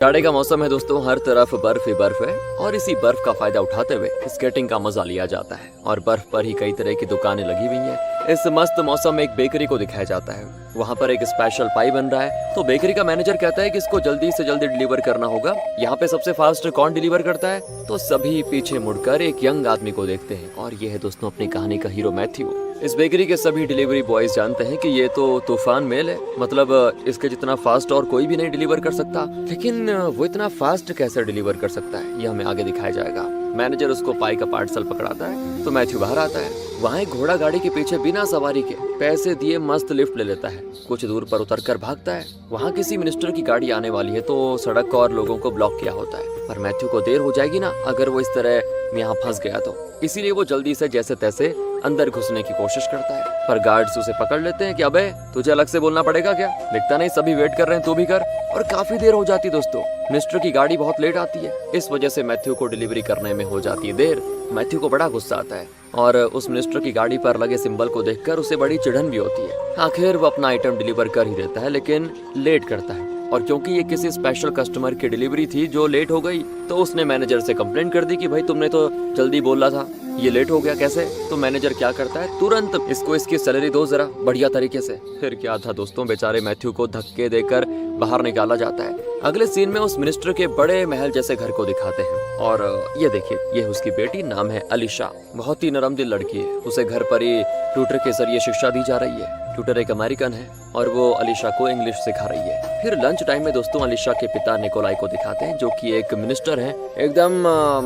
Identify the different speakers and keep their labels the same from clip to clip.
Speaker 1: जाड़े का मौसम है दोस्तों, हर तरफ बर्फ ही बर्फ है और इसी बर्फ का फायदा उठाते हुए स्केटिंग का मजा लिया जाता है। और बर्फ पर ही कई तरह की दुकानें लगी हुई हैं। इस मस्त मौसम में एक बेकरी को दिखाया जाता है। वहाँ पर एक स्पेशल पाई बन रहा है, तो बेकरी का मैनेजर कहता है कि इसको जल्दी से जल्दी डिलीवर करना होगा। यहाँ पे सबसे फास्ट कौन डिलीवर करता है, तो सभी पीछे मुड़कर एक यंग आदमी को देखते हैं और ये है दोस्तों अपनी कहानी का हीरो मैथ्यू। इस बेकरी के सभी डिलीवरी बॉयज जानते हैं कि ये तो तूफान मेल है, मतलब इसके जितना फास्ट और कोई भी नहीं डिलीवर कर सकता। लेकिन वो इतना फास्ट कैसे डिलीवर कर सकता है, ये हमें आगे दिखाया जाएगा। मैनेजर उसको पाई का पार्सल पकड़ाता है तो मैथ्यू बाहर आता है। वहाँ एक घोड़ा गाड़ी के पीछे बिना सवारी के पैसे दिए मस्त लिफ्ट ले लेता है। कुछ दूर पर उतरकर भागता है। वहाँ किसी मिनिस्टर की गाड़ी आने वाली है तो सड़क और लोगों को ब्लॉक किया होता है, पर मैथ्यू को देर हो जाएगी ना अगर वो इस तरह यहाँ फंस गया तो। इसीलिए वो जल्दी से जैसे तैसे अंदर घुसने की कोशिश करता है, पर गार्ड्स उसे पकड़ लेते हैं कि अबे तुझे अलग से बोलना पड़ेगा क्या, दिखता नहीं सभी वेट कर रहे हैं, तू भी कर। और काफी देर हो जाती दोस्तों, मिनिस्टर की गाड़ी बहुत लेट आती है। इस वजह से मैथ्यू को डिलीवरी करने में हो जाती है देर। मैथ्यू को बड़ा गुस्सा आता है और उस मिनिस्टर की गाड़ी पर लगे सिंबल को देखकर उसे बड़ी चिढ़न भी होती है। आखिर वो अपना आइटम डिलीवर कर ही देता है, लेकिन लेट करता है। और क्योंकि ये किसी स्पेशल कस्टमर की डिलीवरी थी जो लेट हो गई, तो उसने मैनेजर से कंप्लेंट कर दी कि भाई तुमने तो जल्दी बोला था, ये लेट हो गया कैसे। तो मैनेजर क्या करता है, तुरंत इसको इसकी सैलरी दो जरा बढ़िया तरीके से। फिर क्या था दोस्तों, बेचारे मैथ्यू को धक्के देकर बाहर निकाला जाता है। अगले सीन में उस मिनिस्टर के बड़े महल जैसे घर को दिखाते हैं और ये देखिए, ये उसकी बेटी, नाम है अलीशा। बहुत ही नरम दिल लड़की है। उसे घर पर ही ट्यूटर के जरिए शिक्षा दी जा रही है। ट्यूटर एक अमेरिकन है और वो अलीशा को इंग्लिश सिखा रही है। फिर लंच टाइम में दोस्तों अलीशा के पिता निकोलाई को दिखाते हैं, जो कि एक मिनिस्टर है। एकदम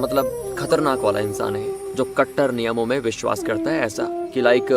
Speaker 1: मतलब खतरनाक वाला इंसान है, जो कट्टर नियमों में विश्वास करता है। ऐसा कि लाइक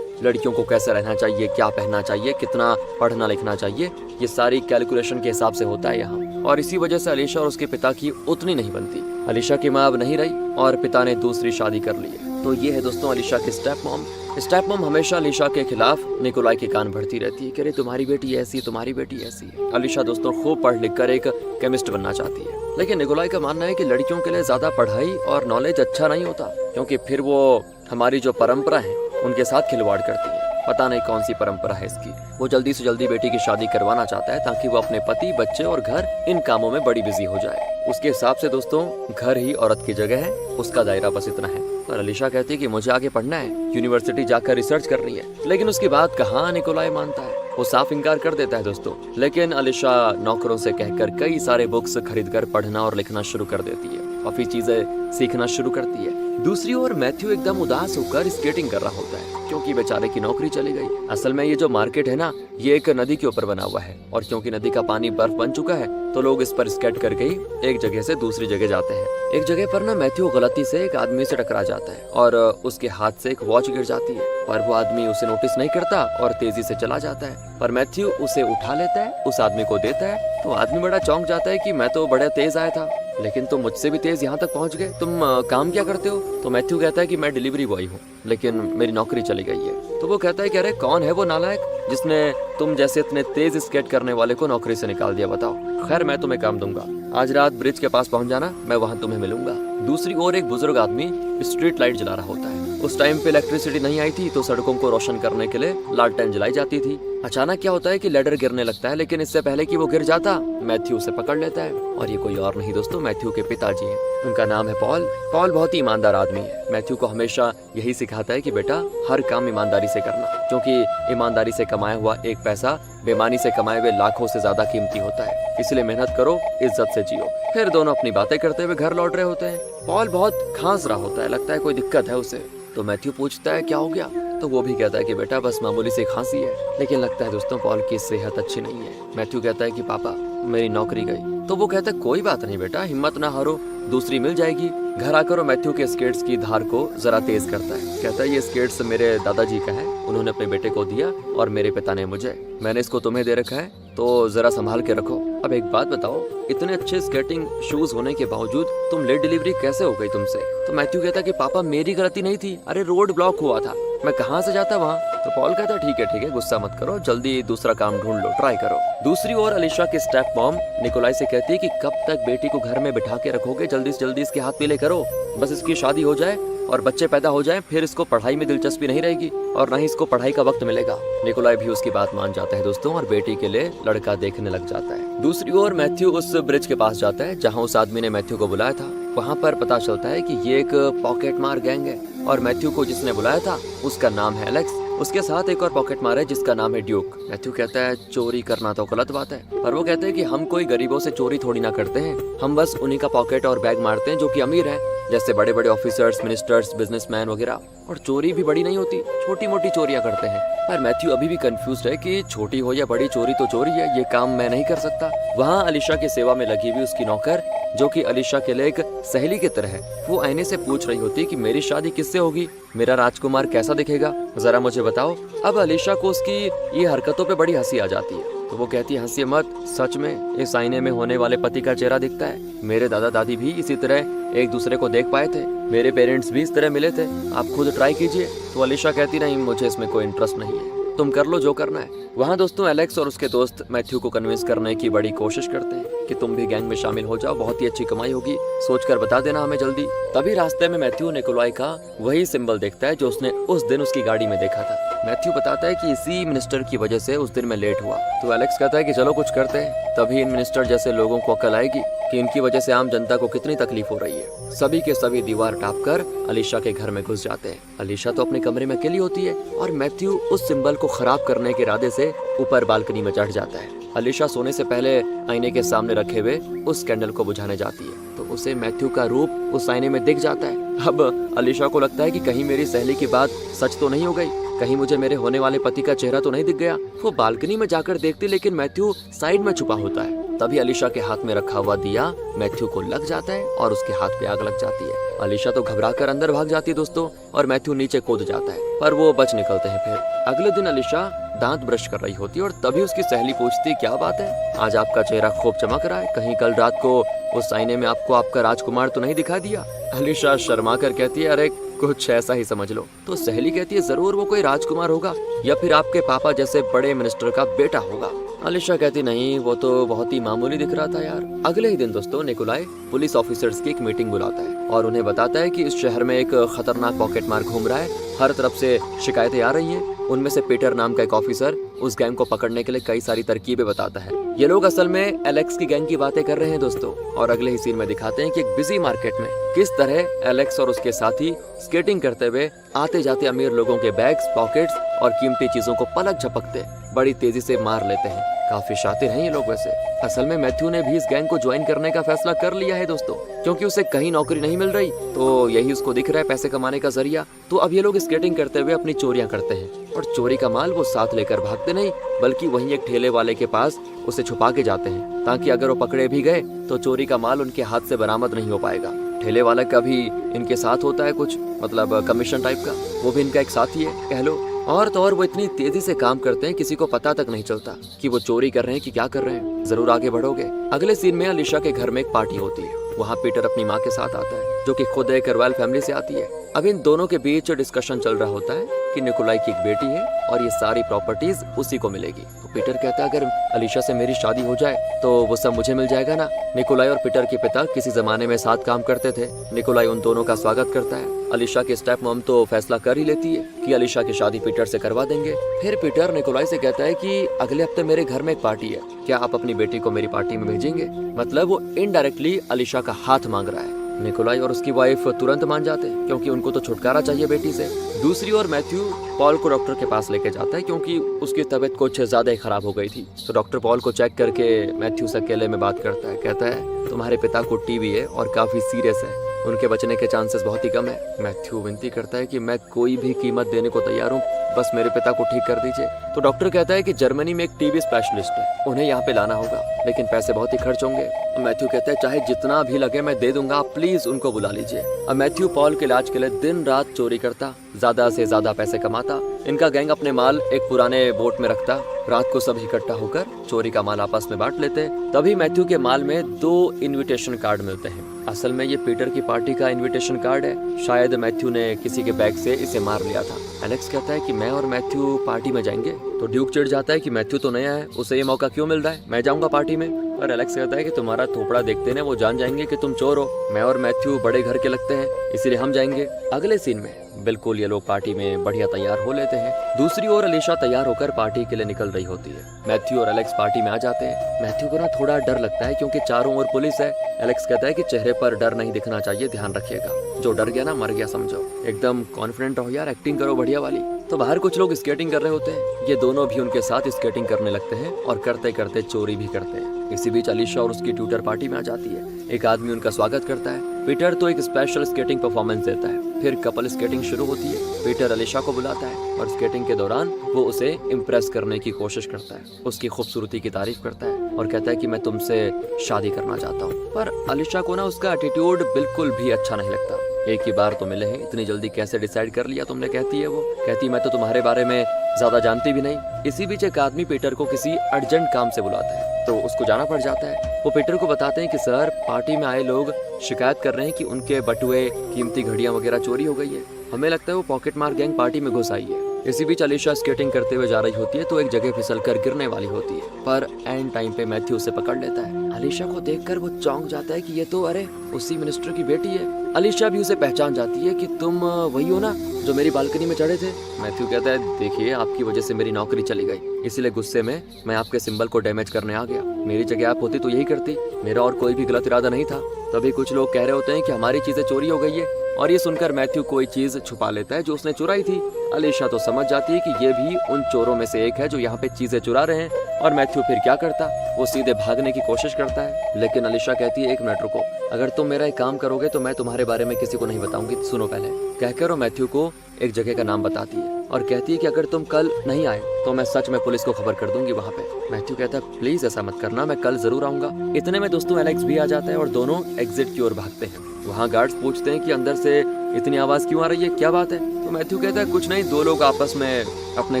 Speaker 1: लड़कियों को कैसे रहना चाहिए, क्या पहनना चाहिए, कितना पढ़ना लिखना चाहिए, ये सारी कैलकुलेशन के हिसाब से होता है यहाँ। और इसी वजह से अलीशा और उसके पिता की उतनी नहीं बनती। अलीशा की माँ अब नहीं रही और पिता ने दूसरी शादी कर ली है। तो ये है दोस्तों अलीशा की स्टेप मॉम। स्टेप मॉम हमेशा अलीशा के खिलाफ निकोलाई के कान भरती रहती है कि अरे तुम्हारी बेटी ऐसी है, तुम्हारी बेटी ऐसी है। अलीशा दोस्तों खूब पढ़ लिख कर एक केमिस्ट बनना चाहती है, लेकिन निकोलाई का मानना है कि लड़कियों के लिए ज्यादा पढ़ाई और नॉलेज अच्छा नहीं होता, क्योंकि फिर वो हमारी जो परंपरा है उनके साथ खिलवाड़ करती है। पता नहीं कौन सी परंपरा है इसकी। वो जल्दी से जल्दी बेटी की शादी करवाना चाहता है ताकि वो अपने पति, बच्चे और घर इन कामों में बड़ी बिजी हो जाए। उसके हिसाब से दोस्तों घर ही औरत की जगह है, उसका दायरा बस इतना है। पर अलीशा कहती है कि मुझे आगे पढ़ना है, यूनिवर्सिटी जाकर रिसर्च करनी है। लेकिन उसकी बात कहाँ निकोलाई मानता है, वो साफ इनकार कर देता है दोस्तों। लेकिन अलीशा नौकरों से कहकर कई सारे बुक्स खरीदकर पढ़ना और लिखना शुरू कर देती है, काफी चीजें सीखना शुरू करती है। दूसरी ओर मैथ्यू एकदम उदास होकर स्केटिंग कर रहा होता है, क्योंकि बेचारे की नौकरी चली गई। असल में ये जो मार्केट है ना, ये एक नदी के ऊपर बना हुआ है और क्योंकि नदी का पानी बर्फ बन चुका है तो लोग इस पर स्केट करके ही एक जगह से दूसरी जगह जाते हैं। एक जगह पर ना मैथ्यू गलती से एक आदमी से टकरा जाता है और उसके हाथ से एक वॉच गिर जाती है, पर वो आदमी उसे नोटिस नहीं करता और तेजी से चला जाता है। पर मैथ्यू उसे उठा लेता है, उस आदमी को देता है, तो आदमी बड़ा चौंक जाता है कि मैं तो बड़ा तेज आया था, लेकिन तुम मुझसे भी तेज यहाँ तक पहुँच गए। तुम काम क्या करते हो? तो मैथ्यू कहता है कि मैं डिलीवरी बॉय हूँ, लेकिन मेरी नौकरी चली गई है। तो वो कहता है कि अरे कौन है वो नालायक जिसने तुम जैसे इतने तेज स्केट करने वाले को नौकरी से निकाल दिया, बताओ। खैर मैं तुम्हें काम दूंगा, आज रात ब्रिज के पास पहुंच जाना, मैं वहां तुम्हें मिलूंगा। दूसरी ओर एक बुजुर्ग आदमी स्ट्रीट लाइट जला रहा होता है। उस टाइम पे इलेक्ट्रिसिटी नहीं आई थी तो सड़कों को रोशन करने के लिए लालटेन जलाई जाती थी। अचानक क्या होता है कि लैडर गिरने लगता है, लेकिन इससे पहले कि वो गिर जाता मैथ्यू उसे पकड़ लेता है। और ये कोई और नहीं दोस्तों, मैथ्यू के पिताजी हैं। उनका नाम है पॉल। पॉल बहुत ही ईमानदार आदमी है। मैथ्यू को हमेशा यही सिखाता है कि बेटा हर काम ईमानदारी से करना, क्योंकि ईमानदारी से कमाया हुआ एक पैसा बेईमानी से कमाए हुए लाखों से ज्यादा कीमती होता है। इसलिए मेहनत करो, इज्जत से जियो। फिर दोनों अपनी बातें करते हुए घर लौट रहे होते हैं। पॉल बहुत खांस रहा होता है, लगता है कोई दिक्कत है उसे। तो मैथ्यू पूछता है क्या हो गया, तो वो भी कहता है कि बेटा बस मामूली सी खांसी है। लेकिन लगता है दोस्तों पॉल की सेहत अच्छी नहीं है। मैथ्यू कहता है कि पापा मेरी नौकरी गई। तो वो कहता है कोई बात नहीं बेटा, हिम्मत ना हारो, दूसरी मिल जाएगी। घर आकर वो मैथ्यू के स्केट्स की धार को जरा तेज करता है। कहता है ये स्केट्स मेरे दादाजी का है, उन्होंने अपने बेटे को दिया और मेरे पिता ने मुझे, मैंने इसको तुम्हें दे रखा है, तो जरा संभाल के रखो। अब एक बात बताओ, इतने अच्छे स्केटिंग शूज होने के बावजूद तुम लेट डिलीवरी कैसे हो गई तुमसे? तो मैथ्यू कहता कि पापा मेरी गलती नहीं थी, अरे रोड ब्लॉक हुआ था, मैं कहाँ से जाता वहाँ। तो पॉल कहता ठीक है गुस्सा मत करो, जल्दी दूसरा काम ढूंढ लो, ट्राई करो। दूसरी ओर अलीशा की स्टेप मॉम निकोलाई से कहती है कि कब तक बेटी को घर में बिठा के रखोगे, जल्दी से जल्दी इसके हाथ पीले करो, बस इसकी शादी हो जाए और बच्चे पैदा हो जाएं, फिर इसको पढ़ाई में दिलचस्पी नहीं रहेगी और न ही इसको पढ़ाई का वक्त मिलेगा। निकोलाई भी उसकी बात मान जाता है दोस्तों और बेटी के लिए लड़का देखने लग जाता है। दूसरी ओर मैथ्यू उस ब्रिज के पास जाता है जहाँ उस आदमी ने मैथ्यू को बुलाया था। वहाँ पर पता चलता है कि ये एक पॉकेट मार गैंग है और मैथ्यू को जिसने बुलाया था उसका नाम है एलेक्स। उसके साथ एक और पॉकेट मार है जिसका नाम है ड्यूक। मैथ्यू कहता है चोरी करना तो गलत बात है, पर वो कहते हैं कि हम कोई गरीबों से चोरी थोड़ी ना करते हैं, हम बस उन्हीं का पॉकेट और बैग मारते हैं जो कि अमीर हैं, जैसे बड़े बड़े ऑफिसर्स, मिनिस्टर्स, बिजनेसमैन वगैरह। और चोरी भी बड़ी नहीं होती, छोटी मोटी चोरियां करते हैं। पर मैथ्यू अभी भी कंफ्यूज्ड है कि छोटी हो या बड़ी चोरी तो चोरी है, ये काम मैं नहीं कर सकता। वहाँ अलीशा की सेवा में लगी हुई उसकी नौकर, जो कि अलीशा के लिए एक सहेली की तरह है, वो आईने से पूछ रही होती कि मेरी शादी किससे होगी, मेरा राजकुमार कैसा दिखेगा, जरा मुझे बताओ। अब अलीशा को उसकी ये हरकतों पे बड़ी हंसी आ जाती है, तो वो कहती है हंसी मत, सच में इस आईने में होने वाले पति का चेहरा दिखता है। मेरे दादा दादी भी इसी तरह एक दूसरे को देख पाए थे, मेरे पेरेंट्स भी इस तरह मिले थे, आप खुद ट्राई कीजिए। तो अलीशा कहती नहीं, मुझे इसमें कोई इंटरेस्ट नहीं है, तुम कर लो जो करना है। वहाँ दोस्तों एलेक्स और उसके दोस्त मैथ्यू को कन्विंस करने की बड़ी कोशिश करते हैं कि तुम भी गैंग में शामिल हो जाओ, बहुत ही अच्छी कमाई होगी, सोचकर बता देना हमें जल्दी। तभी रास्ते में मैथ्यू निकोलाई का वही सिंबल देखता है जो उसने उस दिन उसकी गाड़ी में देखा था। मैथ्यू बताता है कि इसी मिनिस्टर की वजह से उस दिन मैं लेट हुआ। तो एलेक्स कहता है कि चलो कुछ करते हैं, तभी इन मिनिस्टर जैसे लोगों को अकल आएगी कि इनकी वजह से आम जनता को कितनी तकलीफ हो रही है। सभी के सभी दीवार टाप कर अलीशा के घर में घुस जाते हैं। अलीशा तो अपने कमरे में अकेली होती है और मैथ्यू उस सिंबल को खराब करने के इरादे से ऊपर बालकनी में चढ़ जाता है। अलीशा सोने से पहले आईने के सामने रखे हुए उस कैंडल को बुझाने जाती है, तो उसे मैथ्यू का रूप उस आईने में दिख जाता है। अब अलीशा को लगता है कि कहीं मेरी सहेली की बात सच तो नहीं हो गई, कहीं मुझे मेरे होने वाले पति का चेहरा तो नहीं दिख गया। वो बालकनी में जाकर देखती, लेकिन मैथ्यू साइड में छुपा होता है। तभी अलीशा के हाथ में रखा हुआ दिया मैथ्यू को लग जाता है और उसके हाथ पे आग लग जाती है। अलीशा तो घबराकर अंदर भाग जाती है दोस्तों और मैथ्यू नीचे कूद जाता है, पर वो बच निकलते हैं। फिर अगले दिन अलीशा दांत ब्रश कर रही होती है और तभी उसकी सहेली पूछती, क्या बात है, आज आपका चेहरा खूब चमक रहा है, कहीं कल रात को उस आईने में आपको आपका राजकुमार तो नहीं दिखा दिया? अलीशा शर्मा कर कहती है, अरे कुछ ऐसा ही समझ लो। तो सहेली कहती है, जरूर वो कोई राजकुमार होगा या फिर आपके पापा जैसे बड़े मिनिस्टर का बेटा होगा। अलीशा कहती, नहीं वो तो बहुत ही मामूली दिख रहा था यार। अगले ही दिन दोस्तों निकोलाई पुलिस ऑफिसर्स की एक मीटिंग बुलाता है और उन्हें बताता है कि इस शहर में एक खतरनाक पॉकेट मार घूम रहा है, हर तरफ से शिकायतें आ रही हैं। उनमें से पीटर नाम का एक ऑफिसर उस गैंग को पकड़ने के लिए कई सारी तरकीबें बताता है। ये लोग असल में एलेक्स की गैंग की बातें कर रहे हैं दोस्तों, और अगले ही सीन में दिखाते हैं कि एक बिजी मार्केट में किस तरह एलेक्स और उसके साथी स्केटिंग करते हुए आते जाते अमीर लोगों के बैग्स, पॉकेट्स और कीमती चीजों को पलक झपकते बड़ी तेजी से मार लेते हैं। काफी शातिर हैं ये लोग वैसे। असल में मैथ्यू ने भी इस गैंग को ज्वाइन करने का फैसला कर लिया है दोस्तों, क्योंकि उसे कहीं नौकरी नहीं मिल रही, तो यही उसको दिख रहा है पैसे कमाने का जरिया। तो अब ये लोग स्केटिंग करते हुए अपनी चोरियां करते हैं और चोरी का माल वो साथ लेकर भागते नहीं, बल्कि वहीं एक ठेले वाले के पास उसे छुपा के जाते हैं, ताकि अगर वो पकड़े भी गए तो चोरी का माल उनके हाथ से बरामद नहीं हो पाएगा। ठेले वाला का भी इनके साथ होता है कुछ, मतलब कमीशन टाइप का, वो भी इनका एक साथी है कह लो। और तो और वो इतनी तेजी से काम करते हैं किसी को पता तक नहीं चलता कि वो चोरी कर रहे हैं कि क्या कर रहे हैं। जरूर आगे बढ़ोगे। अगले सीन में अलीशा के घर में एक पार्टी होती है। वहाँ पीटर अपनी माँ के साथ आता है, जो कि खुद एक रॉयल फैमिली से आती है। अब इन दोनों के बीच डिस्कशन चल रहा होता है कि निकोलाई की एक बेटी है और ये सारी प्रॉपर्टीज उसी को मिलेगी। तो पीटर कहता है, अगर अलीशा से मेरी शादी हो जाए तो वो सब मुझे मिल जाएगा ना। निकोलाई और पीटर के पिता किसी जमाने में साथ काम करते थे। निकोलाई उन दोनों का स्वागत करता है। अलीशा की स्टेप मॉम तो फैसला कर ही लेती है कि अलीशा की शादी पीटर से करवा देंगे। फिर पीटर निकोलाई से कहता है कि अगले हफ्ते मेरे घर में एक पार्टी है, क्या आप अपनी बेटी को मेरी पार्टी में भेजेंगे? मतलब वो इनडायरेक्टली अलीशा का हाथ मांग रहा है। निकोलाई और उसकी वाइफ तुरंत मान जाते हैं, क्योंकि उनको तो छुटकारा चाहिए बेटी से। दूसरी ओर मैथ्यू पॉल को डॉक्टर के पास लेके जाता है, क्योंकि उसकी तबीयत कुछ ज्यादा ही खराब हो गई थी। तो डॉक्टर पॉल को चेक करके मैथ्यू से अकेले में बात करता है। कहता है, तुम्हारे पिता को टीबी है और काफी सीरियस है, उनके बचने के चांसेस बहुत ही कम है। मैथ्यू विनती करता है कि मैं कोई भी कीमत देने को तैयार हूँ, बस मेरे पिता को ठीक कर दीजिए। तो डॉक्टर कहता है कि जर्मनी में एक टीबी स्पेशलिस्ट है, उन्हें यहाँ पे लाना होगा, लेकिन पैसे बहुत ही खर्च होंगे। मैथ्यू कहता है, चाहे जितना भी लगे मैं दे दूंगा, आप प्लीज उनको बुला लीजिए। अब मैथ्यू पॉल के इलाज के लिए दिन रात चोरी करता, ज्यादा से ज्यादा पैसे कमाता। इनका गैंग अपने माल एक पुराने बोट में रखता, रात को सब इकट्ठा होकर चोरी का माल आपस में बांट लेते। तभी मैथ्यू के माल में 2 इनविटेशन कार्ड मिलते हैं। असल में ये पीटर की पार्टी का इनविटेशन कार्ड है, शायद मैथ्यू ने किसी के बैग से इसे मार लिया था। एलेक्स कहता है कि मैं और मैथ्यू पार्टी में जाएंगे। तो ड्यूक चिढ़ जाता है कि मैथ्यू तो नया है, उसे ये मौका क्यों मिल रहा है, मैं जाऊंगा पार्टी में। पर एलेक्स कहता है कि तुम्हारा थोपड़ा देखते ना वो जान जाएंगे कि तुम चोर हो। मैं और मैथ्यू बड़े घर के लगते हैं, इसीलिए हम जाएंगे। अगले सीन में बिल्कुल ये लोग पार्टी में बढ़िया तैयार हो लेते हैं। दूसरी ओर अलीशा तैयार होकर पार्टी के लिए निकल रही होती है। मैथ्यू और एलेक्स पार्टी में आ जाते हैं। मैथ्यू को ना थोड़ा डर लगता है क्योंकि चारों ओर पुलिस है। एलेक्स कहता है कि चेहरे पर डर नहीं दिखना चाहिए, ध्यान रखिएगा। जो डर गया ना मर गया समझो। एकदम कॉन्फिडेंट रहो यार, एक्टिंग करो बढ़िया वाली। तो बाहर कुछ लोग स्केटिंग कर रहे होते हैं। ये दोनों भी उनके साथ स्केटिंग करने लगते हैं और करते करते चोरी भी करते हैं। इसी बीच अलीशा और उसकी ट्यूटर पार्टी में आ जाती है। एक आदमी उनका स्वागत करता है। पीटर तो एक स्पेशल स्केटिंग परफॉर्मेंस देता है। फिर कपल स्केटिंग शुरू होती है। पीटर अलीशा को बुलाता है और स्केटिंग के दौरान वो उसे इम्प्रेस करने की कोशिश करता है। उसकी खूबसूरती की तारीफ करता है और कहता है कि मैं तुमसे शादी करना चाहता हूँ। पर अलीशा को ना उसका एटीट्यूड बिल्कुल भी अच्छा नहीं लगता। एक ही बार तो मिले हैं, इतनी जल्दी कैसे डिसाइड कर लिया तुमने, कहती है वो। कहती मैं तो तुम्हारे बारे में ज्यादा जानती भी नहीं। इसी बीच एक आदमी पीटर को किसी अर्जेंट काम से बुलाता है तो उसको जाना पड़ जाता है। वो पीटर को बताते हैं कि सर पार्टी में आए लोग शिकायत कर रहे हैं कि उनके बटुए कीमती घड़ियां वगैरह चोरी हो गई है। हमें लगता है वो पॉकेट मार गैंग पार्टी में घुस आई है। इसी बीच अलीशा स्केटिंग करते हुए जा रही होती है तो एक जगह फिसलकर गिरने वाली होती है, पर एंड टाइम पे मैथ्यू उसे पकड़ लेता है। अलीशा को देखकर वो चौंक जाता है कि ये तो अरे उसी मिनिस्टर की बेटी है। अलीशा भी उसे पहचान जाती है कि तुम वही हो ना जो मेरी बालकनी में चढ़े थे। मैथ्यू कहता है देखिए आपकी वजह से मेरी नौकरी चली गई, इसीलिए गुस्से में मैं आपके सिंबल को डैमेज करने आ गया। मेरी जगह आप होती तो यही करती। मेरा और कोई भी गलत इरादा नहीं था। तभी कुछ लोग कह रहे होते हैं कि हमारी चीजें चोरी हो गई है और ये सुनकर मैथ्यू कोई चीज छुपा लेता है जो उसने चुराई थी। अलीशा तो समझ जाती है कि ये भी उन चोरों में से एक है जो यहाँ पे चीजें चुरा रहे हैं। और मैथ्यू फिर क्या करता, वो सीधे भागने की कोशिश करता है। लेकिन अलीशा कहती है एक मिनट रुको, अगर तुम मेरा एक काम करोगे तो मैं तुम्हारे बारे में किसी को नहीं बताऊंगी, सुनो पहले। कहकर वो मैथ्यू को एक जगह का नाम बताती है और कहती है कि अगर तुम कल नहीं आए तो मैं सच में पुलिस को खबर कर दूंगी वहाँ पे। मैथ्यू कहता है प्लीज ऐसा मत करना, मैं कल जरूर आऊंगा। इतने में दोस्तों एलेक्स भी आ जाता है और दोनों एग्जिट की ओर भागते हैं। वहाँ गार्ड्स पूछते हैं कि अंदर से इतनी आवाज क्यों आ रही है, क्या बात है। तो मैथ्यू कहता है कुछ नहीं, दो लोग आपस में अपने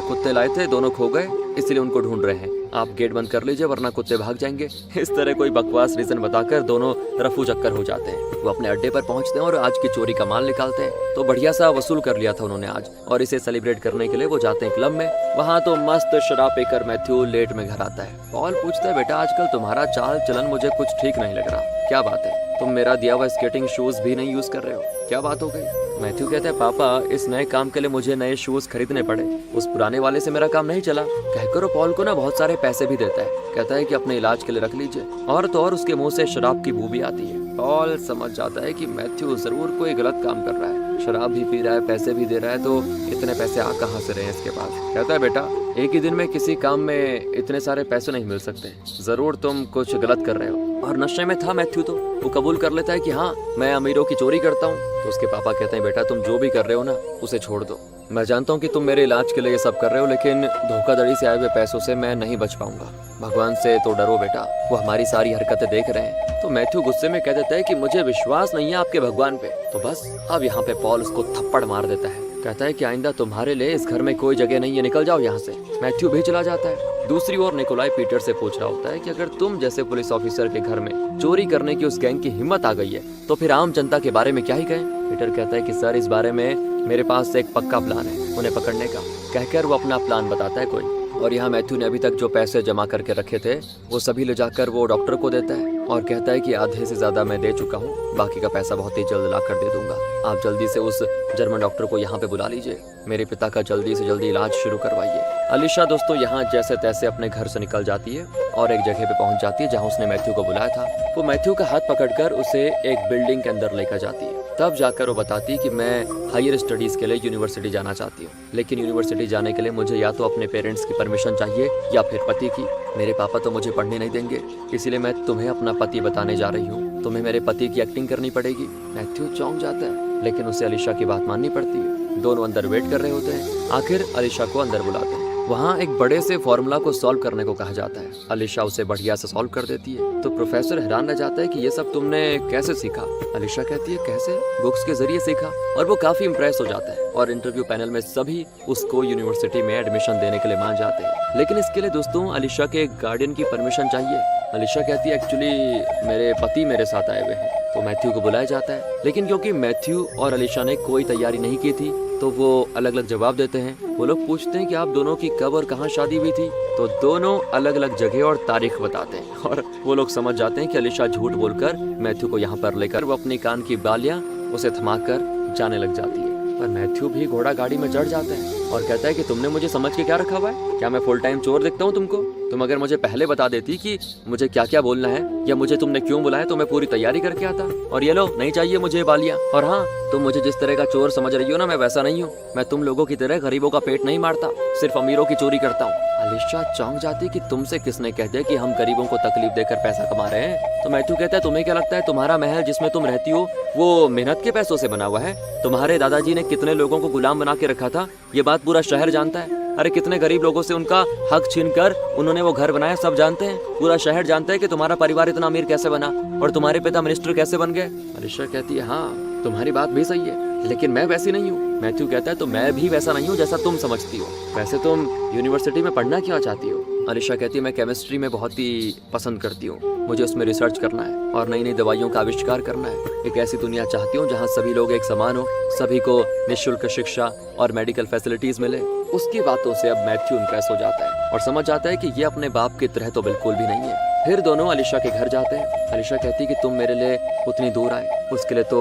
Speaker 1: कुत्ते लाए थे, दोनों खो गए, इसलिए उनको ढूंढ रहे हैं। आप गेट बंद कर लीजिए वरना कुत्ते भाग जाएंगे। इस तरह कोई बकवास रीजन बताकर दोनों रफू चक्कर हो जाते हैं। वो अपने अड्डे पर पहुंचते हैं और आज की चोरी का माल निकालते हैं। तो बढ़िया सा वसूल कर लिया था उन्होंने आज, और इसे सेलिब्रेट करने के लिए वो जाते हैं क्लब में। वहाँ तो मस्त शराब पीकर मैथ्यू लेट में घर आता है। पॉल पूछता है बेटा आजकल तुम्हारा चाल चलन मुझे कुछ ठीक नहीं लग रहा, क्या बात है? तुम मेरा दिया हुआ स्केटिंग शूज भी नहीं यूज कर रहे हो, क्या बात हो गई? मैथ्यू कहता है पापा इस नए काम के लिए मुझे नए शूज खरीदने पड़े, उस पुराने वाले से मेरा काम नहीं चला। कहकर पॉल को ना बहुत सारे पैसे भी देता है। कहता है कि अपने इलाज के लिए रख लीजिए। और तो और उसके मुंह से शराब की बू भी आती है। पॉल समझ जाता है कि मैथ्यू जरूर कोई गलत काम कर रहा है, शराब भी पी रहा है, पैसे भी दे रहा है, तो इतने पैसे आ कहाँ से रहे हैं इसके पास। कहता है बेटा एक ही दिन में किसी काम में इतने सारे पैसे नहीं मिल सकते, जरूर तुम कुछ गलत कर रहे हो। और नशे में था मैथ्यू तो वो कबूल कर लेता है कि हाँ मैं अमीरों की चोरी करता हूँ। तो उसके पापा कहते हैं बेटा तुम जो भी कर रहे हो ना उसे छोड़ दो। मैं जानता हूँ कि तुम मेरे इलाज के लिए ये सब कर रहे हो, लेकिन धोखाधड़ी से आए हुए पैसों से मैं नहीं बच पाऊंगा। भगवान से तो डरो बेटा, वो हमारी सारी हरकतें देख रहे हैं। तो मैथ्यू गुस्से में कह देता है कि मुझे विश्वास नहीं है आपके भगवान पे। तो बस अब यहाँ पे पॉल उसको थप्पड़ मार देता है। कहता है कि आइंदा तुम्हारे लिए इस घर में कोई जगह नहीं है, निकल जाओ यहाँ से। मैथ्यू भी चला जाता है। दूसरी ओर निकोलाई पीटर से पूछ रहा होता है कि अगर तुम जैसे पुलिस ऑफिसर के घर में चोरी करने की उस गैंग की हिम्मत आ गई है तो फिर आम जनता के बारे में क्या ही कहें। पीटर कहता है कि सर इस बारे में मेरे पास एक पक्का प्लान है उन्हें पकड़ने का। कहकर वो अपना प्लान बताता है कोई। और यहाँ मैथ्यू ने अभी तक जो पैसे जमा करके रखे थे वो सभी ले जाकर वो डॉक्टर को देता है और कहता है कि आधे से ज्यादा मैं दे चुका हूँ, बाकी का पैसा बहुत ही जल्द ला कर दे दूंगा। आप जल्दी से उस जर्मन डॉक्टर को यहाँ पे बुला लीजिए, मेरे पिता का जल्दी से जल्दी इलाज शुरू करवाइए। अलीशा दोस्तों यहाँ जैसे तैसे अपने घर से निकल जाती है और एक जगह पे पहुंच जाती है जहाँ उसने मैथ्यू को बुलाया था। वो मैथ्यू का हाथ पकड़कर उसे एक बिल्डिंग के अंदर लेकर जाती है। तब जाकर वो बताती है कि मैं हायर स्टडीज के लिए यूनिवर्सिटी जाना चाहती हूँ, लेकिन यूनिवर्सिटी जाने के लिए मुझे या तो अपने पेरेंट्स की परमिशन चाहिए या फिर पति की। मेरे पापा तो मुझे पढ़ने नहीं देंगे, इसीलिए मैं तुम्हें अपना पति बताने जा रही हूँ। तुम्हें मेरे पति की एक्टिंग करनी पड़ेगी। मैथ्यू चौंक जाता है, लेकिन उसे अलीशा की बात माननी पड़ती है। दोनों अंदर वेट कर रहे होते हैं। आखिर अलीशा को अंदर बुलाते हैं। वहाँ एक बड़े से फॉर्मूला को सॉल्व करने को कहा जाता है। अलीशा उसे बढ़िया से सॉल्व कर देती है। तो प्रोफेसर हैरान रह जाता है कि ये सब तुमने कैसे सीखा। अलीशा कहती है कैसे, बुक्स के जरिए सीखा। और वो काफी इम्प्रेस हो जाता है और इंटरव्यू पैनल में सभी उसको यूनिवर्सिटी में एडमिशन देने के लिए मान जाते हैं। लेकिन इसके लिए दोस्तों अलीशा के गार्डियन की परमिशन चाहिए। अलीशा कहती है एक्चुअली मेरे पति मेरे साथ आए हुए हैं। तो मैथ्यू को बुलाया जाता है, लेकिन क्योंकि मैथ्यू और अलीशा ने कोई तैयारी नहीं की थी तो वो अलग अलग जवाब देते हैं। वो लोग पूछते हैं कि आप दोनों की कब और कहाँ शादी हुई थी, तो दोनों अलग अलग जगह और तारीख बताते हैं। और वो लोग समझ जाते हैं कि अलीशा झूठ बोलकर मैथ्यू को यहाँ पर लेकर वो अपनी कान की बालियां उसे थमाकर जाने लग जाती है। पर मैथ्यू भी घोड़ा गाड़ी में चढ़ जाता है और कहता है कि तुमने मुझे समझ के क्या रखा हुआ है? क्या मैं फुल टाइम चोर दिखता हूँ तुमको? तुम अगर मुझे पहले बता देती कि मुझे क्या क्या बोलना है या मुझे तुमने क्यों बुलाया तो मैं पूरी तैयारी करके आता। और ये लो, नहीं चाहिए मुझे बालियां। और हाँ, तुम मुझे जिस तरह का चोर समझ रही हो ना, मैं वैसा नहीं हूँ। मैं तुम लोगों की तरह गरीबों का पेट नहीं मारता, सिर्फ अमीरों की चोरी करता हूँ। अलीशा चौंक जाती कि तुमसे किसने कह दिया कि हम गरीबों को तकलीफ देकर पैसा कमा रहे हैं? तो मैथ्यू कहता है तुम्हें क्या लगता है तुम्हारा महल जिसमें तुम रहती हो वो मेहनत के पैसों से बना हुआ है? तुम्हारे दादाजी ने कितने लोगों को गुलाम बना के रखा था, ये बात पूरा शहर जानता है। अरे कितने गरीब लोगों से उनका हक छीनकर उन्होंने वो घर बनाया, सब जानते हैं। पूरा शहर जानता है कि तुम्हारा परिवार इतना अमीर कैसे बना और तुम्हारे पिता मिनिस्टर कैसे बन गए। अलीशा कहती है हाँ, तुम्हारी बात भी सही है, लेकिन मैं वैसी नहीं हूँ। मैथ्यू कहता है तो मैं भी वैसा नहीं हूँ जैसा तुम समझती हो। वैसे तुम यूनिवर्सिटी में पढ़ना क्यों चाहती हो? अलीशा कहती है मैं केमिस्ट्री में बहुत ही पसंद करती हूँ, मुझे उसमें रिसर्च करना है और नई नई दवाइयों का आविष्कार करना है। एक ऐसी दुनिया चाहती हूँ जहाँ सभी लोग एक समान हो, सभी को निःशुल्क शिक्षा और मेडिकल फैसिलिटीज मिले। उसकी बातों से अब मैथ्यू इम्प्रेस हो जाता है और समझ जाता है कि ये अपने बाप की तरह तो बिल्कुल भी नहीं है। फिर दोनों अलीशा के घर जाते हैं। अलीशा कहती है कि तुम मेरे लिए उतनी दूर आए, उसके लिए तो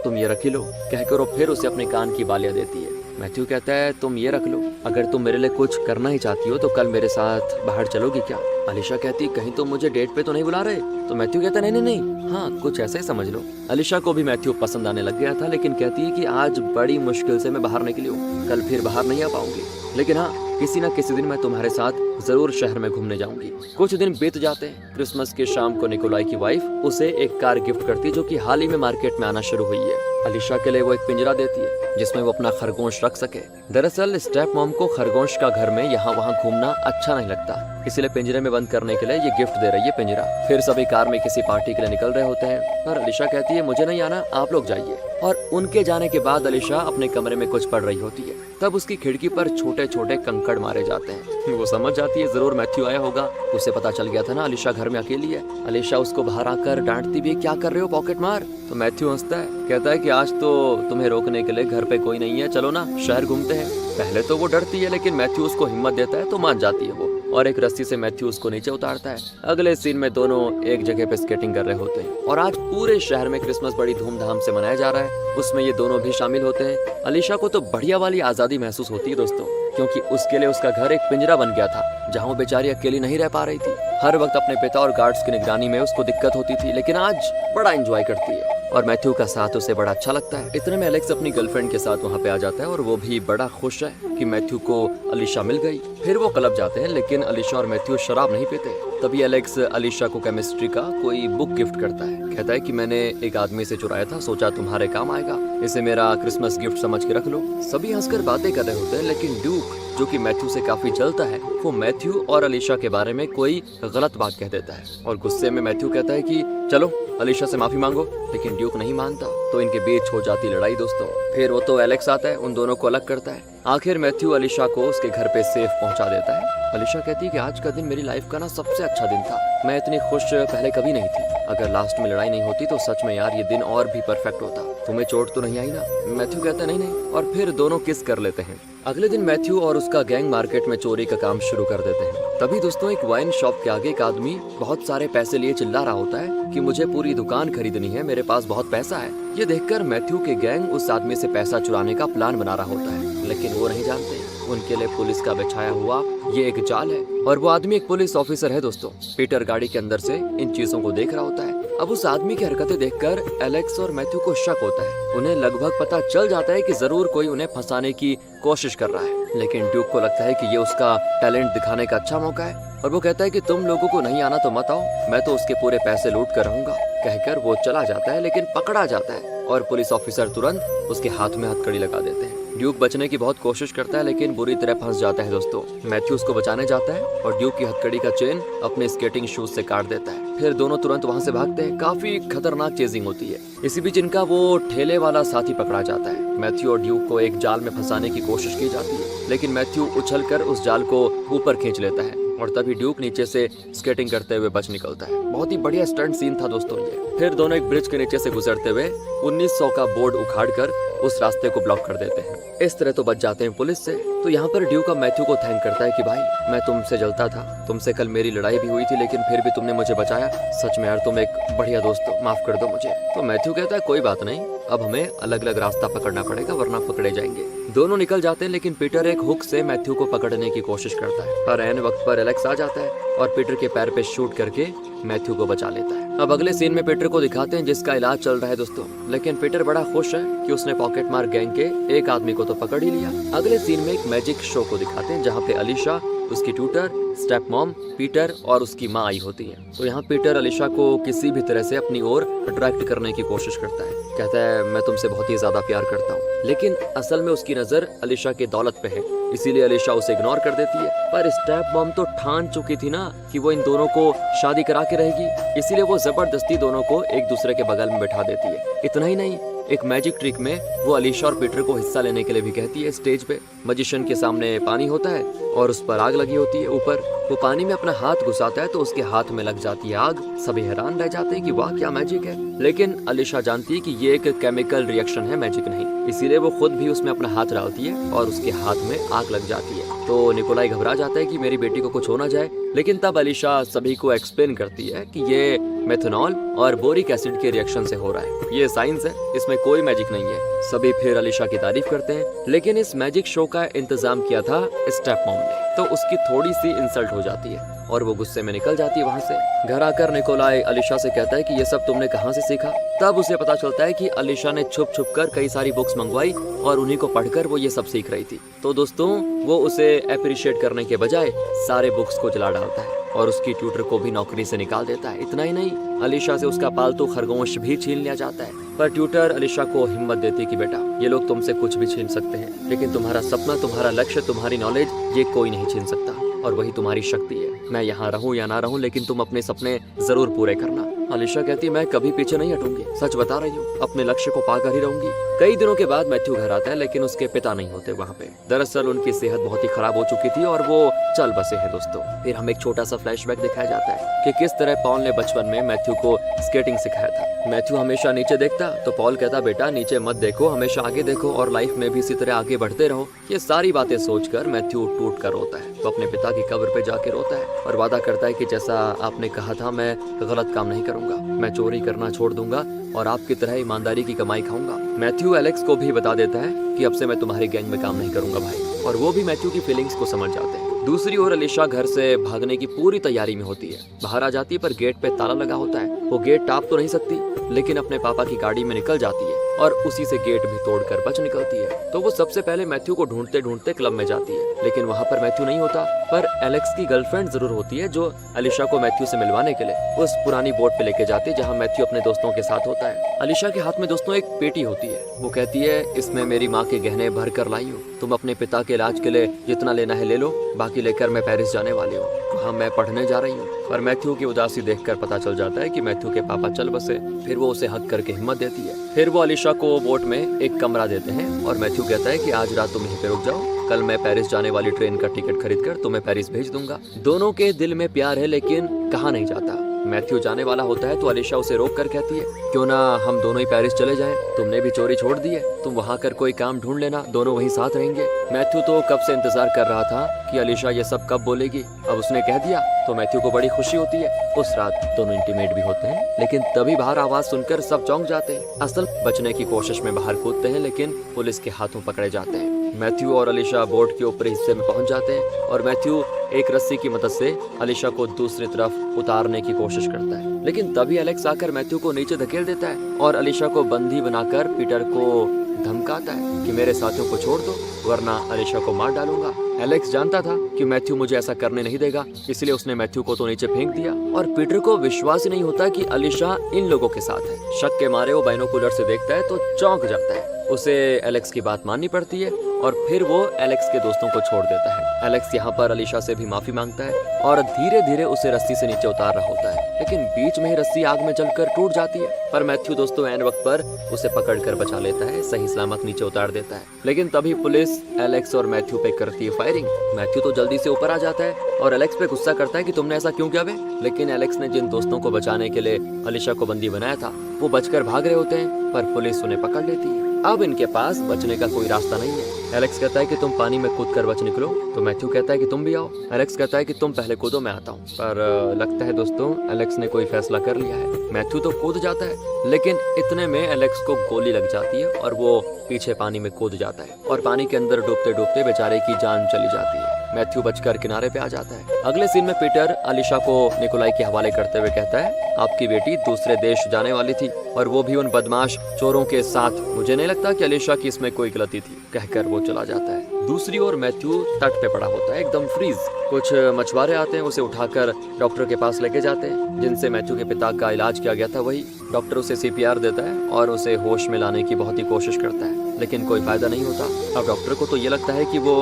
Speaker 1: तुम ये रख ही लो, कहकर वो फिर उसे अपने कान की बालियां देती है। मैथ्यू कहता है तुम ये रख लो, अगर तुम मेरे लिए कुछ करना ही चाहती हो तो कल मेरे साथ बाहर चलोगी क्या? अलीशा कहती कहीं तुम मुझे डेट पे तो नहीं बुला रहे? तो मैथ्यू कहता नहीं नहीं नहीं, हाँ कुछ ऐसा ही समझ लो। अलीशा को भी मैथ्यू पसंद आने लग गया था, लेकिन कहती है कि आज बड़ी मुश्किल से मैं बाहर निकली हूँ, कल फिर बाहर नहीं आ पाऊंगी, लेकिन हाँ किसी न किसी दिन मैं तुम्हारे साथ जरूर शहर में घूमने जाऊंगी। कुछ दिन बीत जाते हैं। क्रिसमस के शाम को निकोलाई की वाइफ उसे एक कार गिफ्ट करती है जो कि हाल ही में मार्केट में आना शुरू हुई है। अलीशा के लिए वो एक पिंजरा देती है जिसमें वो अपना खरगोश रख सके। दरअसल स्टेप मॉम को खरगोश का घर में यहाँ वहाँ घूमना अच्छा नहीं लगता, इसीलिए पिंजरे में बंद करने के लिए ये गिफ्ट दे रही है पिंजरा। फिर सभी कार में किसी पार्टी के लिए निकल रहे होते हैं और अलीशा कहती है मुझे नहीं आना, आप लोग जाइए। और उनके जाने के बाद अलीशा अपने कमरे में कुछ पढ़ रही होती है, तब उसकी खिड़की पर छोटे छोटे कंकड़ मारे जाते हैं। वो समझ जाती है जरूर मैथ्यू आया होगा, उसे पता चल गया था ना अलीशा घर में अकेली है। अलीशा उसको बाहर आकर डांटती भी, क्या कर रहे हो पॉकेट मार? तो मैथ्यू हंसता है, कहता है कि आज तो तुम्हें रोकने के लिए घर पे कोई नहीं है, चलो ना शहर घूमते हैं। पहले तो वो डरती है, लेकिन मैथ्यू उसको हिम्मत देता है तो मान जाती है वो, और एक रस्सी से मैथ्यू उसको नीचे उतारता है। अगले सीन में दोनों एक जगह पे स्केटिंग कर रहे होते हैं और आज पूरे शहर में क्रिसमस बड़ी धूमधाम से मनाया जा रहा है, उसमें ये दोनों भी शामिल होते हैं। अलीशा को तो बढ़िया वाली आजादी महसूस होती है दोस्तों, क्योंकि उसके लिए उसका घर एक पिंजरा बन गया था जहाँ वो बेचारी अकेली नहीं रह पा रही थी। हर वक्त अपने पिता और गार्ड्स की निगरानी में उसको दिक्कत होती थी, लेकिन आज बड़ा एंजॉय करती है और मैथ्यू का साथ उसे बड़ा अच्छा लगता है। इतने में एलेक्स अपनी गर्लफ्रेंड के साथ वहाँ पे आ जाता है और वो भी बड़ा खुश है कि मैथ्यू को अलीशा मिल गई। फिर वो क्लब जाते हैं, लेकिन अलीशा और मैथ्यू शराब नहीं पीते। तभी एलेक्स अलीशा को केमिस्ट्री का कोई बुक गिफ्ट करता है, कहता है कि मैंने एक आदमी से चुराया था, सोचा तुम्हारे काम आएगा, इसे मेरा क्रिसमस गिफ्ट समझ के रख लो। सभी हंसकर बातें कर रहे होते हैं, लेकिन ड्यूक जो कि मैथ्यू से काफी जलता है, वो मैथ्यू और अलीशा के बारे में कोई गलत बात कह देता है और गुस्से में मैथ्यू कहता है कि चलो अलीशा से माफी मांगो, लेकिन ड्यूक नहीं मानता, तो इनके बीच हो जाती लड़ाई दोस्तों। फिर वो तो एलेक्स आता है, उन दोनों को अलग करता है। आखिर मैथ्यू अलीशा को उसके घर पे सेफ पहुंचा देता है। अलीशा कहती है कि आज का दिन मेरी लाइफ का ना सबसे अच्छा दिन था, मैं इतनी खुश पहले कभी नहीं थी। अगर लास्ट में लड़ाई नहीं होती तो सच में यार ये दिन और भी परफेक्ट होता। तुम्हें चोट तो नहीं आई ना? मैथ्यू कहता नहीं नहीं, और फिर दोनों किस कर लेते हैं। अगले दिन मैथ्यू और उसका गैंग मार्केट में चोरी का काम शुरू कर देते हैं। तभी दोस्तों एक वाइन शॉप के आगे एक आदमी बहुत सारे पैसे लिए चिल्ला रहा होता है कि मुझे पूरी दुकान खरीदनी है, मेरे पास बहुत पैसा है। ये देखकर मैथ्यू के गैंग उस आदमी से पैसा चुराने का प्लान बना रहा होता है, लेकिन वो नहीं जानते उनके लिए पुलिस का बिछाया हुआ ये एक जाल है और वो आदमी एक पुलिस ऑफिसर है दोस्तों। पीटर गाड़ी के अंदर से इन चीजों को देख रहा होता है। अब उस आदमी की हरकतें देखकर एलेक्स और मैथ्यू को शक होता है। उन्हें लगभग पता चल जाता है कि जरूर कोई उन्हें फंसाने की कोशिश कर रहा है, लेकिन ड्यूक को लगता है कि ये उसका टैलेंट दिखाने का अच्छा मौका है और वो कहता है कि तुम लोगों को नहीं आना तो मत आओ, मैं तो उसके पूरे पैसे लूट कर रहूंगा। कहकर वो चला जाता है, लेकिन पकड़ा जाता है और पुलिस ऑफिसर तुरंत उसके हाथ में हथकड़ी लगा देते हैं। ड्यूक बचने की बहुत कोशिश करता है, लेकिन बुरी तरह फंस जाता है दोस्तों। मैथ्यू उसको बचाने जाता है और ड्यूक की हथकड़ी का चेन अपने स्केटिंग शूज से काट देता है। फिर दोनों तुरंत वहाँ से भागते हैं। काफी खतरनाक चेजिंग होती है। इसी बीच इनका वो ठेले वाला साथी पकड़ा जाता है। मैथ्यू और ड्यूक को एक जाल में फंसाने की कोशिश की जाती है, लेकिन मैथ्यू उछलकर उस जाल को ऊपर खींच लेता है और तभी ड्यूक नीचे से स्केटिंग करते हुए बच निकलता है। बहुत ही बढ़िया स्टंट सीन था दोस्तों ये। फिर दोनों एक ब्रिज के नीचे से गुजरते हुए 1900 का बोर्ड उखाड़कर उस रास्ते को ब्लॉक कर देते हैं। इस तरह तो बच जाते हैं पुलिस से। तो यहाँ पर ड्यूक अब मैथ्यू को थैंक करता है कि भाई मैं तुमसे जलता था, तुमसे कल मेरी लड़ाई भी हुई थी लेकिन फिर भी तुमने मुझे बचाया, सच में यार तुम एक बढ़िया दोस्त हो, माफ कर दो मुझे। तो मैथ्यू कहता है कोई बात नहीं, अब हमें अलग अलग रास्ता पकड़ना पड़ेगा वरना पकड़े जाएंगे। दोनों निकल जाते हैं लेकिन पीटर एक हुक से मैथ्यू को पकड़ने की कोशिश करता है पर ऐन वक्त पर एलेक्स आ जाता है और पीटर के पैर पे शूट करके मैथ्यू को बचा लेता है। अब अगले सीन में पीटर को दिखाते हैं जिसका इलाज चल रहा है दोस्तों, लेकिन पीटर बड़ा खुश है कि उसने पॉकेट मार गैंग के एक आदमी को तो पकड़ ही लिया। अगले सीन में एक मैजिक शो को दिखाते हैं जहाँ पे अलीशा, उसकी ट्यूटर, स्टेप मॉम, पीटर और उसकी माँ आई होती है। तो यहाँ पीटर अलीशा को किसी भी तरह से अपनी ओर अट्रैक्ट करने की कोशिश करता है, कहता है मैं तुमसे बहुत ही ज्यादा प्यार करता हूँ, लेकिन असल में उसकी नजर अलीशा के दौलत पे है, इसीलिए अलीशा उसे इग्नोर कर देती है। पर स्टेप मॉम तो ठान चुकी थी ना कि वो इन दोनों को शादी करा के रहेगी, इसीलिए वो जबरदस्ती दोनों को एक दूसरे के बगल में बैठा देती है। इतना ही नहीं, एक मैजिक ट्रिक में वो अलीशा और पीटर को हिस्सा लेने के लिए भी कहती है। स्टेज पे मजिशियन के सामने पानी होता है और उस पर आग लगी होती है ऊपर, वो पानी में अपना हाथ घुसाता है तो उसके हाथ में लग जाती है आग। सभी हैरान रह जाते हैं कि वाह क्या मैजिक है, लेकिन अलीशा जानती है कि ये एक केमिकल रिएक्शन है, मैजिक नहीं, इसीलिए वो खुद भी उसमें अपना हाथ डालती है और उसके हाथ में आग लग जाती है। तो निकोलाई घबरा जाता है कि मेरी बेटी को कुछ हो ना जाए, लेकिन तब अलीशा सभी को एक्सप्लेन करती है कि ये मेथनॉल और बोरिक एसिड के रिएक्शन से हो रहा है, ये साइंस है, इसमें कोई मैजिक नहीं है। सभी फिर अलीशा की तारीफ करते हैं, लेकिन इस मैजिक शो का इंतजाम किया था स्टेप मॉम ने, तो उसकी थोड़ी सी इंसल्ट हो जाती है और वो गुस्से में निकल जाती है वहाँ से। घर आकर निकोलाई अलीशा से कहता है कि ये सब तुमने कहाँ से सीखा। तब उसे पता चलता है कि अलीशा ने छुप छुप कर कई सारी बुक्स मंगवाई और उन्हीं को पढ़कर वो ये सब सीख रही थी। तो दोस्तों वो उसे अप्रिशिएट करने के बजाय सारे बुक्स को जला डालता है और उसकी ट्यूटर को भी नौकरी से निकाल देता है। इतना ही नहीं, अलीशा से उसका पालतू खरगोश भी छीन लिया जाता है। पर ट्यूटर अलीशा को हिम्मत देती कि बेटा ये लोग तुमसे कुछ भी छीन सकते हैं, लेकिन तुम्हारा सपना, तुम्हारा लक्ष्य, तुम्हारी नॉलेज ये कोई नहीं छीन सकता और वही तुम्हारी शक्ति है। मैं यहाँ रहूँ या ना रहूँ लेकिन तुम अपने सपने जरूर पूरे करना। अलीशा कहती मैं कभी पीछे नहीं हटूंगी, सच बता रही हूँ, अपने लक्ष्य को पाकर ही रहूंगी। कई दिनों के बाद मैथ्यू घर आता है लेकिन उसके पिता नहीं होते वहाँ पे। दरअसल उनकी सेहत बहुत ही खराब हो चुकी थी और वो चल बसे हैं दोस्तों। फिर हमें एक छोटा सा फ्लैशबैक दिखाया जाता है कि किस तरह पॉल ने बचपन में मैथ्यू को स्केटिंग सिखाया था। मैथ्यू हमेशा नीचे देखता तो पॉल कहता बेटा नीचे मत देखो, हमेशा आगे देखो और लाइफ में भी इसी तरह आगे बढ़ते रहो। ये सारी बातें सोचकर मैथ्यू टूट कर रोता है, तो अपने पिता की कब्र पे जाके रोता है और वादा करता है कि जैसा आपने कहा था मैं गलत काम नहीं करूंगा, मैं चोरी करना छोड़ दूंगा और आपकी तरह ईमानदारी की कमाई खाऊंगा। मैथ्यू एलेक्स को भी बता देता है कि अब से मैं तुम्हारी गैंग में काम नहीं करूंगा भाई, और वो भी मैथ्यू की फीलिंग्स को समझ जाते हैं। दूसरी ओर अलीशा घर से भागने की पूरी तैयारी में होती है, बाहर आ जाती है पर गेट पे ताला लगा होता है। वो गेट टाप तो नहीं सकती लेकिन अपने पापा की गाड़ी में निकल जाती है और उसी से गेट भी तोड़कर बच निकलती है। तो वो सबसे पहले मैथ्यू को ढूंढते ढूंढते क्लब में जाती है, लेकिन वहाँ पर मैथ्यू नहीं होता, पर एलेक्स की गर्लफ्रेंड जरूर होती है जो अलीशा को मैथ्यू से मिलवाने के लिए उस पुरानी बोट पे लेके जाती है जहाँ मैथ्यू अपने दोस्तों के साथ होता है। अलीशा के हाथ में दोस्तों एक पेटी होती है, वो कहती है इसमें मेरी माँ के गहने भर कर लाई हूँ, तुम अपने पिता के इलाज के लिए जितना लेना है ले लो, बाकी लेकर मैं पेरिस जाने वाली हूँ, वहाँ मैं पढ़ने जा रही हूँ। पर मैथ्यू की उदासी देखकर पता चल जाता है कि मैथ्यू के पापा चल बसे। फिर वो उसे हक करके हिम्मत देती है। फिर वो अलीशा को बोट में एक कमरा देते हैं और मैथ्यू कहता है कि आज रात तुम यहीं पे रुक जाओ, कल मैं पेरिस जाने वाली ट्रेन का टिकट खरीद कर तुम्हें पेरिस भेज दूंगा। दोनों के दिल में प्यार है लेकिन कहा नहीं जाता। मैथ्यू जाने वाला होता है तो अलीशा उसे रोक कर कहती है क्यों ना हम दोनों ही पेरिस चले जाएं, तुमने भी चोरी छोड़ दी है, तुम वहाँ कर कोई काम ढूंढ लेना, दोनों वहीं साथ रहेंगे। मैथ्यू तो कब से इंतजार कर रहा था कि अलीशा ये सब कब बोलेगी, अब उसने कह दिया तो मैथ्यू को बड़ी खुशी होती है। उस रात दोनों इंटीमेट भी होते हैं, लेकिन तभी बाहर आवाज सुनकर सब चौंक जाते हैं। असल बचने की कोशिश में बाहर कूदते हैं लेकिन पुलिस के हाथों पकड़े जाते हैं। मैथ्यू और अलीशा बोट के ऊपरी हिस्से में पहुंच जाते हैं और मैथ्यू एक रस्सी की मदद से अलीशा को दूसरी तरफ उतारने की कोशिश करता है, लेकिन तभी एलेक्स आकर मैथ्यू को नीचे धकेल देता है और अलीशा को बंदी बनाकर पीटर को धमकाता है कि मेरे साथियों को छोड़ दो वरना अलीशा को मार डालूंगा। एलेक्स जानता था कि मैथ्यू मुझे ऐसा करने नहीं देगा, इसलिए उसने मैथ्यू को तो नीचे फेंक दिया और पीटर को विश्वास ही नहीं होता कि अलीशा इन लोगों के साथ है। शक के मारे वो बाइनोकुलर से देखता है तो चौंक जाता है। उसे एलेक्स की बात माननी पड़ती है और फिर वो एलेक्स के दोस्तों को छोड़ देता है। एलेक्स यहाँ पर अलीशा से भी माफी मांगता है और धीरे धीरे उसे रस्सी से नीचे उतार रहा होता है, लेकिन बीच में ही रस्सी आग में जलकर टूट जाती है। पर मैथ्यू दोस्तों ऐन वक्त पर उसे पकड़कर बचा लेता है, सही सलामत नीचे उतार देता है। लेकिन तभी पुलिस एलेक्स और मैथ्यू पे करती है फायरिंग। मैथ्यू तो जल्दी से ऊपर आ जाता है और एलेक्स पे गुस्सा करता है कि तुमने ऐसा क्यों किया बे। लेकिन एलेक्स ने जिन दोस्तों को बचाने के लिए अलीशा को बंदी बनाया था वो बचकर भाग रहे होते हैं, पर पुलिस उन्हें पकड़ लेती है। अब इनके पास बचने का कोई रास्ता नहीं है। एलेक्स कहता है कि तुम पानी में कूद कर बच निकलो, तो मैथ्यू कहता है कि तुम भी आओ। एलेक्स कहता है कि तुम पहले कूदो, मैं आता हूँ। पर लगता है दोस्तों एलेक्स ने कोई फैसला कर लिया है। मैथ्यू तो कूद जाता है, लेकिन इतने में एलेक्स को गोली लग जाती है और वो पीछे पानी में कूद जाता है और पानी के अंदर डूबते डूबते बेचारे की जान चली जाती है। मैथ्यू बचकर किनारे पे आ जाता है। अगले सीन में पीटर अलीशा को निकोलाई के हवाले करते हुए कहता है, आपकी बेटी दूसरे देश जाने वाली थी और वो भी उन बदमाश चोरों के साथ। मुझे नहीं लगता कि अलीशा की इसमें कोई गलती थी, कहकर वो चला जाता है। दूसरी ओर मैथ्यू तट पे पड़ा होता है, एकदम फ्रीज। कुछ मछुआरे आते हैं, उसे उठाकर डॉक्टर के पास लेके जाते हैं, जिनसे मैथ्यू के पिता का इलाज किया गया था वही। डॉक्टर उसे CPR देता है और उसे होश में लाने की बहुत ही कोशिश करता है, लेकिन कोई फायदा नहीं होता। अब डॉक्टर को तो ये लगता है कि वो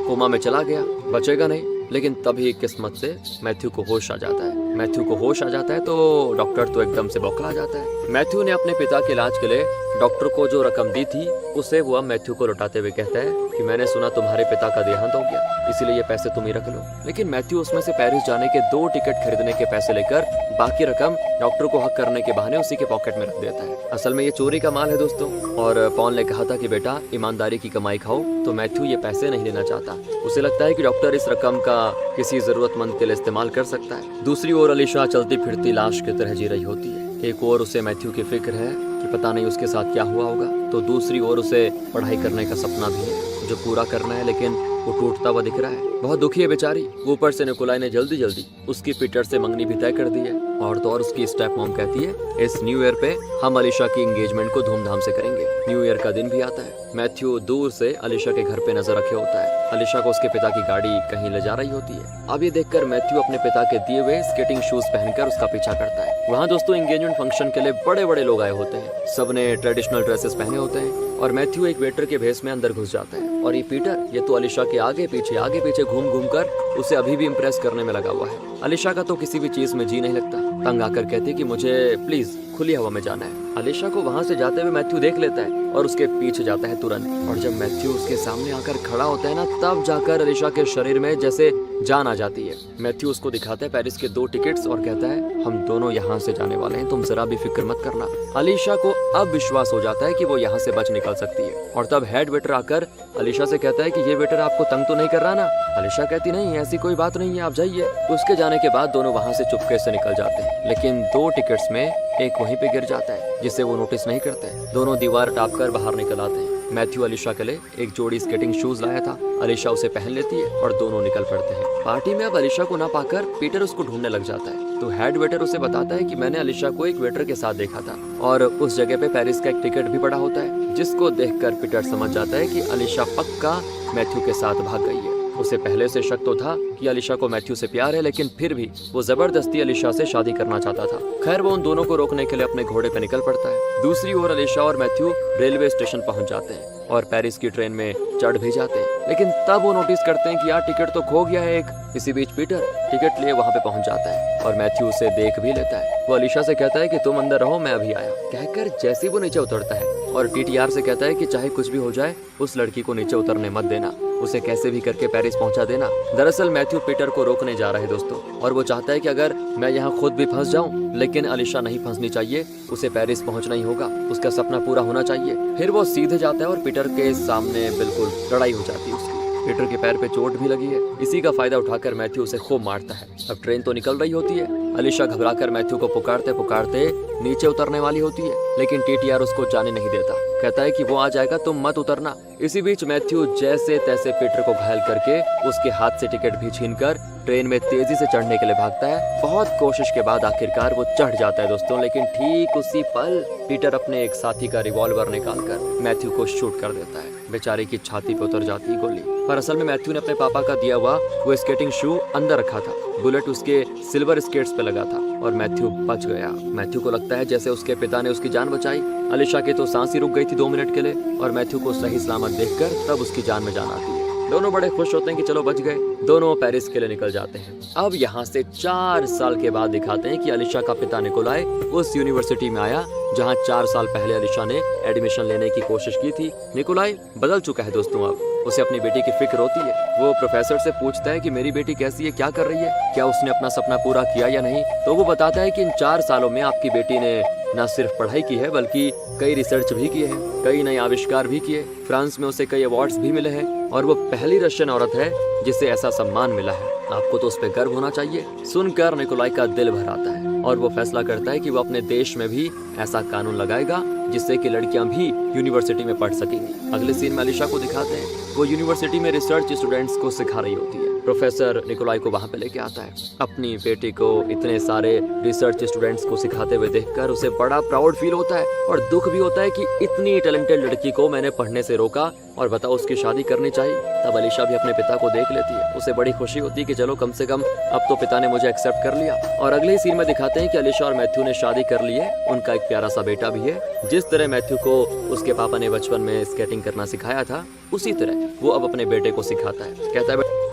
Speaker 1: कोमा में चला गया, बचेगा नहीं। लेकिन तभी किस्मत से मैथ्यू को होश आ जाता है। मैथ्यू को होश आ जाता है तो डॉक्टर तो एकदम से बौखला जाता है। मैथ्यू ने अपने पिता के इलाज के लिए डॉक्टर को जो रकम दी थी उसे वो अब मैथ्यू को लौटाते हुए कहता है कि मैंने सुना तुम्हारे पिता का देहांत हो गया, इसीलिए ये पैसे तुम ही रख लो। लेकिन मैथ्यू उसमें से पेरिस जाने के 2 टिकट खरीदने के पैसे लेकर बाकी रकम डॉक्टर को हक करने के बहाने उसी के पॉकेट में रख देता है। असल में ये चोरी का माल है दोस्तों, और पॉल ने कहा था कि बेटा ईमानदारी की कमाई खाओ, तो मैथ्यू ये पैसे नहीं लेना चाहता। उसे लगता है कि डॉक्टर इस रकम का किसी जरूरतमंद के लिए इस्तेमाल कर सकता है। दूसरी ओर अलीशा चलती फिरती लाश की तरह जी रही होती है। एक ओर उसे मैथ्यू की फिक्र है कि पता नहीं उसके साथ क्या हुआ होगा, तो दूसरी ओर उसे पढ़ाई करने का सपना भी है जो पूरा करना है, लेकिन वो टूटता हुआ दिख रहा है। बहुत दुखी है बेचारी। ऊपर से निकोलाई ने जल्दी जल्दी उसकी पीटर से मंगनी भी तय कर दी है, और तो और उसकी स्टेप मॉम कहती है इस न्यू ईयर पे हम अलीशा की एंगेजमेंट को धूमधाम से करेंगे। न्यू ईयर का दिन भी आता है। मैथ्यू दूर से अलीशा के घर पे नजर रखे होता है। अलीशा को उसके पिता की गाड़ी कहीं ले जा रही होती है। अब ये देखकर मैथ्यू अपने पिता के दिए हुए स्केटिंग शूज पहनकर उसका पीछा करता है। वहाँ दोस्तों एंगेजमेंट फंक्शन के लिए बड़े बड़े लोग आए होते हैं, सबने ट्रेडिशनल ड्रेसेस पहने होते हैं, और मैथ्यू एक वेटर के भेस में अंदर घुस जाता है। और ये पीटर, ये तो अलीशा के आगे पीछे घूम घूम कर उसे अभी भी इम्प्रेस करने में लगा हुआ है। अलीशा का तो किसी भी चीज में जी नहीं लगता। तंग आकर कहती कि मुझे प्लीज खुली हवा में जाना है। अलीशा को वहाँ से जाते हुए मैथ्यू देख लेता है और उसके पीछे जाता है तुरंत। और जब मैथ्यू उसके सामने आकर खड़ा होता है ना, तब जाकर अलीशा के शरीर में जैसे जान आ जाती है। मैथ्यू उसको दिखाता है पेरिस के 2 टिकट्स और कहता है हम दोनों यहाँ से जाने वाले हैं, तुम जरा भी फिक्र मत करना। अलीशा को अब विश्वास हो जाता है कि वो यहाँ से बच निकल सकती है। और तब हेड वेटर आकर अलीशा से कहता है कि ये वेटर आपको तंग तो नहीं कर रहा ना। अलीशा कहती नहीं, ऐसी कोई बात नहीं है, आप जाइए। उसके जाने के बाद दोनों वहाँ से चुपके से निकल जाते हैं, लेकिन 2 टिकट्स में एक वहीं पे गिर जाता है, जिसे वो नोटिस नहीं करते। दोनों दीवार टाप कर बाहर निकल आते हैं। मैथ्यू अलीशा के लिए एक जोड़ी स्केटिंग शूज लाया था। अलीशा उसे पहन लेती है और दोनों निकल पड़ते हैं। पार्टी में अब अलीशा को ना पाकर पीटर उसको ढूंढने लग जाता है, तो हेड वेटर उसे बताता है कि मैंने अलीशा को एक वेटर के साथ देखा था, और उस जगह पे पेरिस का एक टिकट भी पड़ा होता है, जिसको देखकर पीटर समझ जाता है कि अलीशा पक्का मैथ्यू के साथ भाग गई है। उसे पहले से शक तो था कि अलीशा को मैथ्यू से प्यार है, लेकिन फिर भी वो जबरदस्ती अलीशा से शादी करना चाहता था। खैर वो उन दोनों को रोकने के लिए अपने घोड़े पे निकल पड़ता है। दूसरी ओर अलीशा और मैथ्यू रेलवे स्टेशन पहुंच जाते हैं और पेरिस की ट्रेन में चढ़ भी जाते हैं, लेकिन तब वो नोटिस करते हैं कि यार टिकट तो खो गया है एक। इसी बीच पीटर टिकट लिए वहाँ पे पहुंच जाता है और मैथ्यू उसे देख भी लेता है। वो अलीशा से कहता है कि तुम अंदर रहो, मैं अभी आया, कहकर जैसे वो नीचे उतरता है और TTR से कहता है कि चाहे कुछ भी हो जाए उस लड़की को नीचे उतरने मत देना, उसे कैसे भी करके पेरिस पहुंचा देना। दरअसल मैथ्यू पीटर को रोकने जा रहा है दोस्तों, और वो चाहता है कि अगर मैं यहाँ खुद भी फंस जाऊं, लेकिन अलीशा नहीं फंसनी चाहिए, उसे पेरिस पहुंचना ही होगा, उसका सपना पूरा होना चाहिए। फिर वो सीधे जाता है और पीटर के सामने बिल्कुल लड़ाई हो जाती है उसकी। पीटर के पैर पे चोट भी लगी है। इसी का फायदा उठाकर मैथ्यू उसे खूब मारता है। अब ट्रेन तो निकल रही होती है। अलीशा घबराकर मैथ्यू को पुकारते पुकारते नीचे उतरने वाली होती है, लेकिन TTR उसको जाने नहीं देता, कहता है कि वो आ जाएगा, तुम मत उतरना। इसी बीच मैथ्यू जैसे तैसे पीटर को घायल करके उसके हाथ से टिकट भी छीनकर ट्रेन में तेजी से चढ़ने के लिए भागता है। बहुत कोशिश के बाद आखिरकार वो चढ़ जाता है दोस्तों, लेकिन ठीक उसी पल पीटर अपने एक साथी का रिवॉल्वर निकालकर मैथ्यू को शूट कर देता है। बेचारे की छाती पे उतर जाती है गोली। पर असल में मैथ्यू ने अपने पापा का दिया हुआ वो स्केटिंग शू अंदर रखा था। बुलेट उसके सिल्वर स्केट्स पे लगा था और मैथ्यू बच गया। मैथ्यू को लगता है जैसे उसके पिता ने उसकी जान बचाई। अलीशा की तो सांस ही रुक गई थी 2 मिनट के लिए, और मैथ्यू को सही सलामत देखकर तब उसकी जान में जान आती है। दोनों बड़े खुश होते हैं कि चलो बच गए। दोनों पेरिस के लिए निकल जाते हैं। अब यहाँ से 4 साल के बाद दिखाते हैं कि अलीशा का पिता निकोलाई उस यूनिवर्सिटी में आया जहाँ 4 साल पहले अलीशा ने एडमिशन लेने की कोशिश की थी। निकोलाई बदल चुका है दोस्तों अब। उसे अपनी बेटी की फिक्र होती है। वो प्रोफेसर से पूछता है कि मेरी बेटी कैसी है, क्या कर रही है, क्या उसने अपना सपना पूरा किया या नहीं। तो वो बताता है कि इन 4 सालों में आपकी बेटी ने न सिर्फ पढ़ाई की है बल्कि कई रिसर्च भी किए हैं, कई नए आविष्कार भी किए। फ्रांस में उसे कई अवार्ड्स भी मिले हैं और वो पहली रशियन औरत है जिसे ऐसा सम्मान मिला है। आपको तो उस पर गर्व होना चाहिए। सुनकर निकोलाई का दिल भर आता है और वो फैसला करता है कि वो अपने देश में भी ऐसा कानून लगाएगा जिससे कि लड़कियां भी यूनिवर्सिटी में पढ़ सकेंगी। अगले सीन में अलीशा को दिखाते हैं, वो यूनिवर्सिटी में रिसर्च स्टूडेंट्स को सिखा रही होती है। प्रोफेसर निकोलाई को वहाँ पे लेके आता है। अपनी बेटी को इतने सारे रिसर्च स्टूडेंट्स को सिखाते हुए देखकर उसे बड़ा प्राउड फील होता है और दुख भी होता है कि इतनी टैलेंटेड लड़की को मैंने पढ़ने से रोका और बताओ उसकी शादी करनी चाहिए। तब अलीशा भी अपने पिता को देख लेती है। उसे बड़ी खुशी होती है कि चलो कम से कम अब तो पिता ने मुझे एक्सेप्ट कर लिया। और अगले ही सीन में दिखाते हैं कि अलीशा और मैथ्यू ने शादी कर ली है। उनका एक प्यारा सा बेटा भी है। जिस तरह मैथ्यू को उसके पापा ने बचपन में स्केटिंग करना सिखाया था, उसी तरह वो अब अपने बेटे को सिखाता है। कहता है